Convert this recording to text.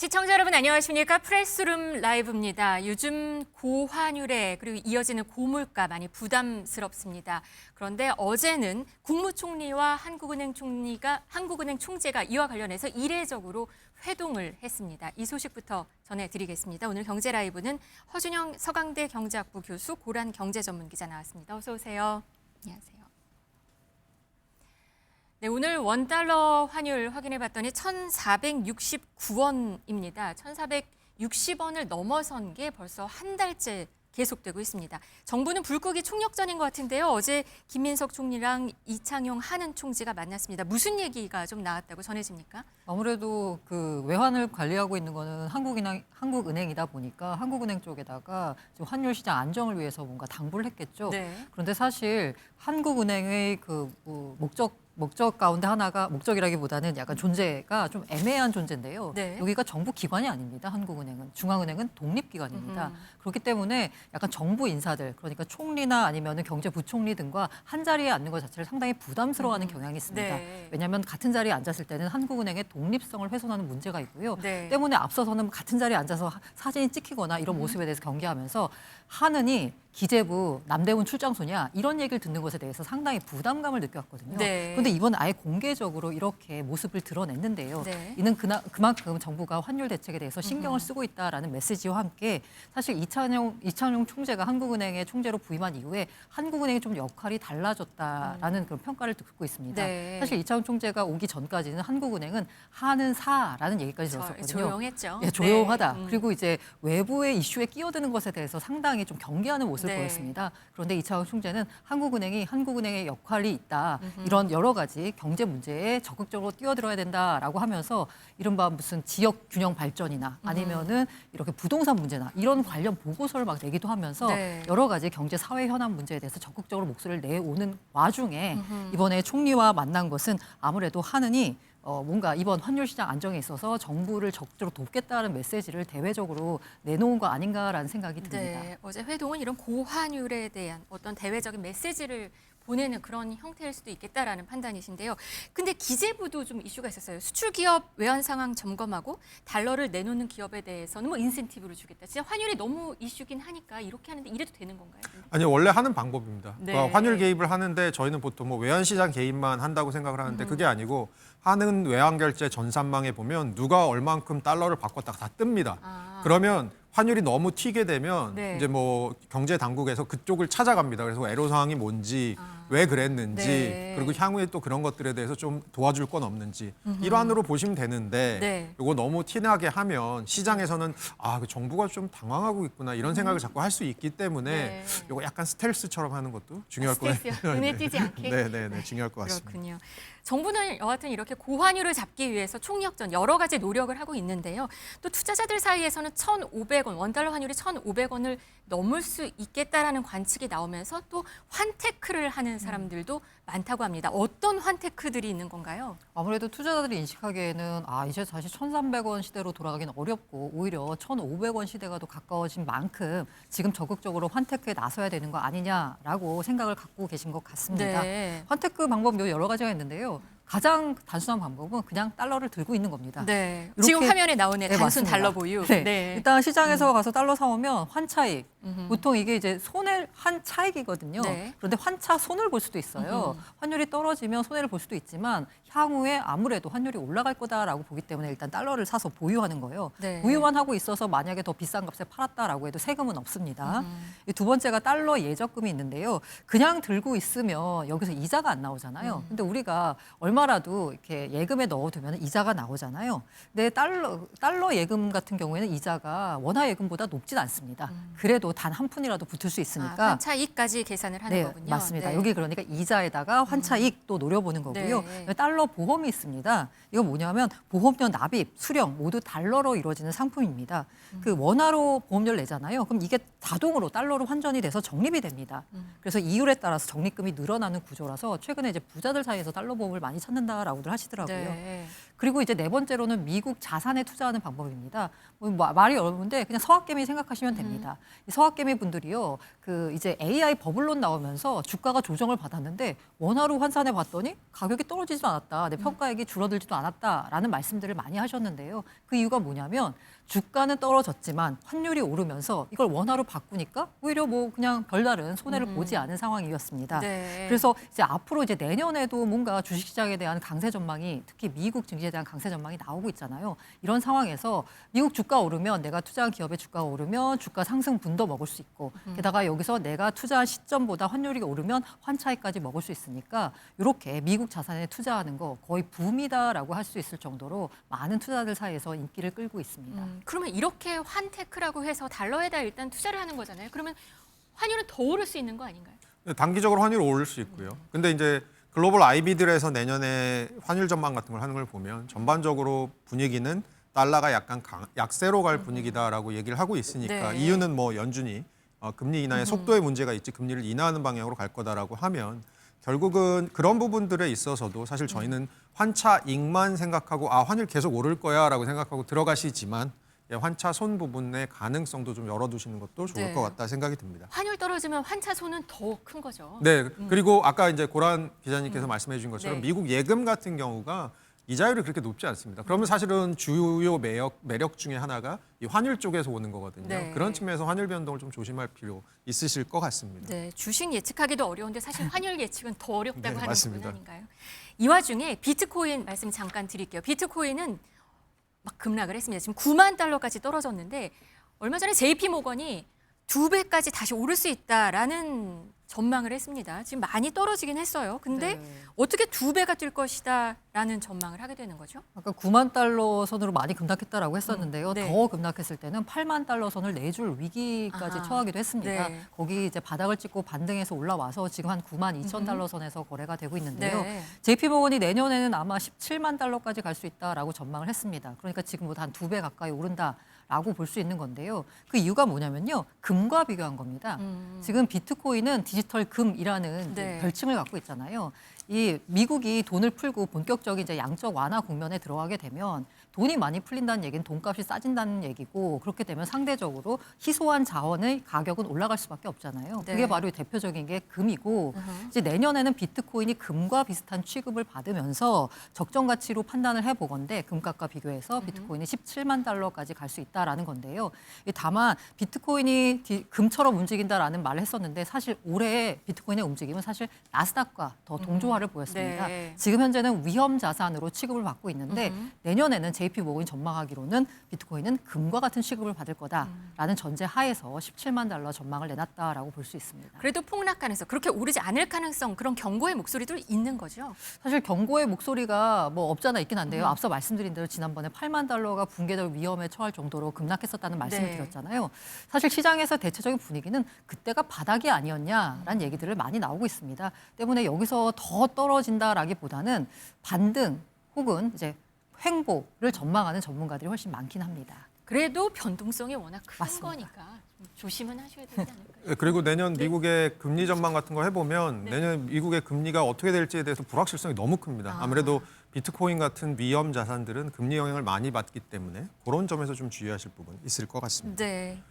시청자 여러분 안녕하십니까? 프레스룸 라이브입니다. 요즘 고환율에 그리고 이어지는 고물가 많이 부담스럽습니다. 그런데 어제는 국무총리와 한국은행 총재가 이와 관련해서 이례적으로 회동을 했습니다. 이 소식부터 전해드리겠습니다. 오늘 경제라이브는 허준영 서강대 경제학부 교수, 고란 경제전문기자 나왔습니다. 어서 오세요. 안녕하세요. 네, 오늘 원달러 환율 확인해 봤더니 1,469원입니다. 1,460원을 넘어선 게 벌써 한 달째 계속되고 있습니다. 정부는 불고기 총력전인 것 같은데요. 어제 김민석 총리랑 이창용 한은 총재가 만났습니다. 무슨 얘기가 좀 나왔다고 전해집니까? 아무래도 그 외환을 관리하고 있는 거는 한국은행이다 보니까 한국은행 쪽에다가 지금 환율 시장 안정을 위해서 뭔가 당부를 했겠죠. 네. 그런데 사실 한국은행의 그 목적 가운데 하나가 목적이라기보다는 약간 존재가 좀 애매한 존재인데요. 네. 여기가 정부 기관이 아닙니다. 한국은행은 중앙은행은 독립기관입니다. 그렇기 때문에 약간 정부 인사들 그러니까 총리나 아니면은 경제부총리 등과 한 자리에 앉는 것 자체를 상당히 부담스러워하는 경향이 있습니다. 네. 왜냐하면 같은 자리에 앉았을 때는 한국은행의 독립성을 훼손하는 문제가 있고요. 네. 때문에 앞서서는 같은 자리에 앉아서 사진이 찍히거나 이런 모습에 대해서 경계하면서 한은이 기재부 남대문 출장소냐 이런 얘기를 듣는 것에 대해서 상당히 부담감을 느꼈거든요. 네. 그런데 이번 아예 공개적으로 이렇게 모습을 드러냈는데요. 네. 이는 그만큼 정부가 환율 대책에 대해서 신경을 쓰고 있다라는 메시지와 함께 사실 이창용 총재가 한국은행의 총재로 부임한 이후에 한국은행의 좀 역할이 달라졌다라는 그런 평가를 듣고 있습니다. 네. 사실 이창용 총재가 오기 전까지는 한국은행은 한은사라는 얘기까지 들었었거든요. 조용했죠. 예, 조용하다. 네. 그리고 이제 외부의 이슈에 끼어드는 것에 대해서 상당히 좀 경계하는 모습을 네. 보였습니다. 그런데 이창용 총재는 한국은행의 역할이 있다. 이런 여러 가지 경제 문제에 적극적으로 뛰어들어야 된다라고 하면서 이른바 무슨 지역 균형 발전이나 아니면은 이렇게 부동산 문제나 이런 관련 보고서를 막 내기도 하면서 네. 여러 가지 경제 사회 현안 문제에 대해서 적극적으로 목소리를 내오는 와중에 이번에 총리와 만난 것은 아무래도 한은이 뭔가 이번 환율 시장 안정에 있어서 정부를 적극적으로 돕겠다는 메시지를 대외적으로 내놓은 거 아닌가라는 생각이 듭니다. 네, 어제 회동은 이런 고환율에 대한 어떤 대외적인 메시지를 보내는 그런 형태일 수도 있겠다라는 판단이신데요. 근데 기재부도 좀 이슈가 있었어요. 수출 기업 외환 상황 점검하고 달러를 내놓는 기업에 대해서는 뭐 인센티브를 주겠다. 진짜 환율이 너무 이슈긴 하니까 이렇게 하는데 이래도 되는 건가요? 아니 원래 하는 방법입니다. 네. 그러니까 환율 개입을 하는데 저희는 보통 뭐 외환시장 개입만 한다고 생각을 하는데 그게 아니고 하는 외환결제 전산망에 보면 누가 얼만큼 달러를 바꿨다 다 뜹니다. 그러면 환율이 너무 튀게 되면 네. 이제 뭐 경제 당국에서 그쪽을 찾아갑니다. 그래서 애로 사항이 뭔지 왜 그랬는지 네. 그리고 향후에 또 그런 것들에 대해서 좀 도와줄 건 없는지 일환으로 보시면 되는데 네. 이거 너무 티나게 하면 시장에서는 그 정부가 좀 당황하고 있구나 이런 생각을 자꾸 할 수 있기 때문에 네. 이거 약간 스텔스처럼 하는 것도 중요할 것 스트레스요? 같아요. 눈에 띄지 않게? 네, 중요할 것 같습니다. 그렇군요. 정부는 여하튼 이렇게 고환율을 잡기 위해서 총력전 여러 가지 노력을 하고 있는데요. 또 투자자들 사이에서는 1,500원, 원달러 환율이 1,500원을 넘을 수 있겠다라는 관측이 나오면서 또 환테크를 하는 사람들도 많다고 합니다. 어떤 환테크들이 있는 건가요? 아무래도 투자자들이 인식하기에는 이제 다시 1,300원 시대로 돌아가기는 어렵고 오히려 1,500원 시대가 더 가까워진 만큼 지금 적극적으로 환테크에 나서야 되는 거 아니냐라고 생각을 갖고 계신 것 같습니다. 네. 환테크 방법 여러 가지가 있는데요. 가장 단순한 방법은 그냥 달러를 들고 있는 겁니다. 네. 이렇게- 지금 화면에 나오네. 네, 단순 맞습니다. 달러 보유. 네. 일단 시장에서 가서 달러 사오면 환차익. 보통 이게 이제 환차익이거든요. 네. 그런데 환차 손을 볼 수도 있어요. 환율이 떨어지면 손해를 볼 수도 있지만 향후에 아무래도 환율이 올라갈 거다라고 보기 때문에 일단 달러를 사서 보유하는 거예요. 네. 보유만 하고 있어서 만약에 더 비싼 값에 팔았다라고 해도 세금은 없습니다. 이 두 번째가 달러 예적금이 있는데요. 그냥 들고 있으면 여기서 이자가 안 나오잖아요. 근데 우리가 얼마라도 이렇게 예금에 넣어두면 이자가 나오잖아요. 근데 달러 예금 같은 경우에는 이자가 원화 예금보다 높진 않습니다. 그래도 단 한 푼이라도 붙을 수 있으니까 환차익까지 계산을 하는 네, 거군요. 맞습니다. 네. 여기 그러니까 이자에다가 환차익 또 노려보는 거고요. 네. 달러 보험이 있습니다. 이건 뭐냐면 보험료 납입, 수령 모두 달러로 이루어지는 상품입니다. 그 원화로 보험료를 내잖아요. 그럼 이게 자동으로 달러로 환전이 돼서 적립이 됩니다. 그래서 이율에 따라서 적립금이 늘어나는 구조라서 최근에 이제 부자들 사이에서 달러 보험을 많이 찾는다라고들 하시더라고요. 네. 그리고 이제 네 번째로는 미국 자산에 투자하는 방법입니다. 말이 어려운데 그냥 서학개미 생각하시면 됩니다. 이 서학개미 분들이요, 그 이제 AI 버블론 나오면서 주가가 조정을 받았는데 원화로 환산해 봤더니 가격이 떨어지지도 않았다, 내 평가액이 줄어들지도 않았다라는 말씀들을 많이 하셨는데요. 그 이유가 뭐냐면 주가는 떨어졌지만 환율이 오르면서 이걸 원화로 바꾸니까 오히려 뭐 그냥 별다른 손해를 보지 않은 상황이었습니다. 네. 그래서 이제 앞으로 이제 내년에도 뭔가 주식시장에 대한 강세 전망이, 특히 미국 증시에 대한 강세 전망이 나오고 있잖아요. 이런 상황에서 미국 주가 오르면, 내가 투자한 기업의 주가가 오르면 주가 상승분도 먹을 수 있고, 게다가 여기서 내가 투자한 시점보다 환율이 오르면 환차익까지 먹을 수 있으니까 이렇게 미국 자산에 투자하는 거 거의 붐이다라고 할 수 있을 정도로 많은 투자자들 사이에서 인기를 끌고 있습니다. 그러면 이렇게 환테크라고 해서 달러에다 일단 투자를 하는 거잖아요. 그러면 환율은 더 오를 수 있는 거 아닌가요? 단기적으로 환율 오를 수 있고요. 근데 이제 글로벌 IB들에서 내년에 환율 전망 같은 걸 하는 걸 보면 전반적으로 분위기는 달러가 약간 약세로 갈 분위기다라고 얘기를 하고 있으니까, 네. 이유는 뭐 연준이 금리 인하의 속도에 문제가 있지 금리를 인하하는 방향으로 갈 거다라고 하면 결국은 그런 부분들에 있어서도 사실 저희는 환차익만 생각하고 환율 계속 오를 거야라고 생각하고 들어가시지만 환차 손 부분의 가능성도 좀 열어두시는 것도 좋을 네. 것 같다 생각이 듭니다. 환율 떨어지면 환차손은 더 큰 거죠. 네, 그리고 아까 이제 고란 기자님께서 말씀해 주신 것처럼 네. 미국 예금 같은 경우가 이자율이 그렇게 높지 않습니다. 그러면 사실은 주요 매력 중에 하나가 이 환율 쪽에서 오는 거거든요. 네. 그런 측면에서 환율 변동을 좀 조심할 필요 있으실 것 같습니다. 네, 주식 예측하기도 어려운데 사실 환율 예측은 더 어렵다고 네, 하는 맞습니다. 부분 아닌가요? 이 와중에 비트코인 말씀 잠깐 드릴게요. 비트코인은 막 급락을 했습니다. 지금 9만 달러까지 떨어졌는데 얼마 전에 JP 모건이 2배까지 다시 오를 수 있다라는 전망을 했습니다. 지금 많이 떨어지긴 했어요. 근데 네. 어떻게 2배가 뛸 것이다라는 전망을 하게 되는 거죠? 아까 9만 달러 선으로 많이 급락했다라고 했었는데요. 네. 더 급락했을 때는 8만 달러 선을 내줄 위기까지 아하. 처하기도 했습니다. 네. 거기 이제 바닥을 찍고 반등해서 올라와서 지금 한 9만 2천 달러 선에서 거래가 되고 있는데요. 네. JP모건이 내년에는 아마 17만 달러까지 갈 수 있다라고 전망을 했습니다. 그러니까 지금보다 한 2배 가까이 오른다라고 볼 수 있는 건데요. 그 이유가 뭐냐면요, 금과 비교한 겁니다. 지금 비트코인은 디지털 금이라는 네. 별칭을 갖고 있잖아요. 이 미국이 돈을 풀고 본격적인 이제 양적 완화 국면에 들어가게 되면 돈이 많이 풀린다는 얘기는 돈값이 싸진다는 얘기고, 그렇게 되면 상대적으로 희소한 자원의 가격은 올라갈 수밖에 없잖아요. 네. 그게 바로 대표적인 게 금이고, 이제 내년에는 비트코인이 금과 비슷한 취급을 받으면서 적정 가치로 판단을 해보건대 금값과 비교해서 비트코인이 17만 달러까지 갈 수 있다라는 건데요. 다만 비트코인이 금처럼 움직인다라는 말을 했었는데 사실 올해 비트코인의 움직임은 사실 나스닥과 더 동조화를 보였습니다. 네. 지금 현재는 위험 자산으로 취급을 받고 있는데 내년에는 JP 모건이 전망하기로는 비트코인은 금과 같은 취급을 받을 거다라는 전제 하에서 17만 달러 전망을 내놨다라고 볼 수 있습니다. 그래도 폭락하면서 그렇게 오르지 않을 가능성, 그런 경고의 목소리도 있는 거죠? 사실 경고의 목소리가 뭐 없잖아 있긴 한데요. 앞서 말씀드린 대로 지난번에 8만 달러가 붕괴될 위험에 처할 정도로 급락했었다는 말씀을 네. 드렸잖아요. 사실 시장에서 대체적인 분위기는 그때가 바닥이 아니었냐라는 얘기들을 많이 나오고 있습니다. 때문에 여기서 더 떨어진다라기보다는 반등 혹은 이제 횡보를 전망하는 전문가들이 훨씬 많긴 합니다. 그래도 변동성이 워낙 큰 맞습니다. 거니까 좀 조심은 하셔야 되지 않을까요? 네, 그리고 내년 미국의 금리 전망 같은 거 해보면 내년 미국의 금리가 어떻게 될지에 대해서 불확실성이 너무 큽니다. 아무래도 비트코인 같은 위험 자산들은 금리 영향을 많이 받기 때문에 그런 점에서 좀 주의하실 부분 있을 것 같습니다. 네.